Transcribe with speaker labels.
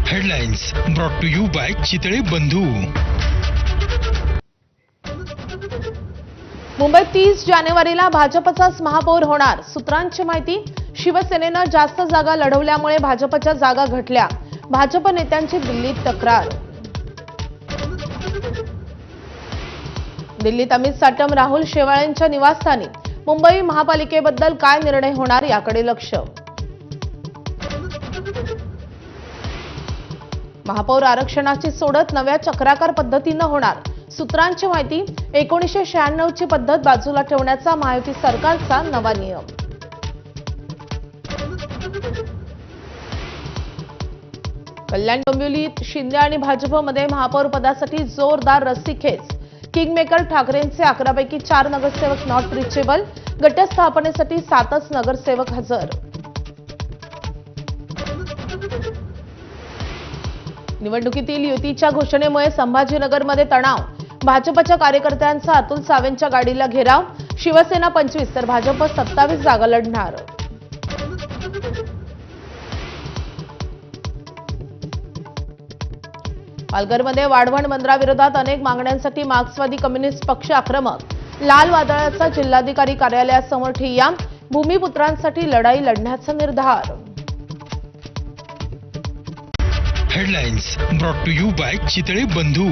Speaker 1: Headlines brought to you by Chitale Bandhu.
Speaker 2: मुंबईत 30 जानेवारीला भाजपचाच महापौर होणार। सूत्रांची माहिती, शिवसेनेनं जास्त जागा लढवल्यामुळे भाजपच्या जागा घटल्या। भाजप नेत्यांची दिल्लीत तक्रार। दिल्लीत अमित साटम, राहुल शेवाळेंच्या निवासस्थानी मुंबई महापालिकेबद्दल काय निर्णय होणार याकडे लक्ष। महापौर आरक्षणाची सोडत नव्या चक्राकार पद्धतीनं होणार। सूत्रांची माहिती, 1996 ची पद्धत बाजूला ठेवण्याचा महायुती सरकारचा नवा नियम। कल्याण डोंबिवलीत शिंदे आणि भाजपमध्ये महापौर पदासाठी जोरदार रस्सीखेच। किंगमेकर ठाकरेंचे 11 पैकी 4 नगरसेवक नॉट रिचेबल। गटस्थापनेसाठी 7च नगरसेवक हजर। निवडणुकीतील युतीच्या घोषणेमुळे संभाजीनगरमध्ये तणाव। भाजपच्या कार्यकर्त्यांचा अतुल सावेंच्या गाडीला घेराव। शिवसेना 25 तर भाजप 27 जागा लढणार। पालघरमध्ये वाढवण बंदराविरोधात अनेक मागण्यांसाठी मार्क्सवादी कम्युनिस्ट पक्ष आक्रमक। लाल वादळाचा जिल्हाधिकारी कार्यालयासमोर ठिय्या। भूमिपुत्रांसाठी लढाई लढण्याचा निर्धार।
Speaker 1: Headlines brought to you by Chitale बंधू।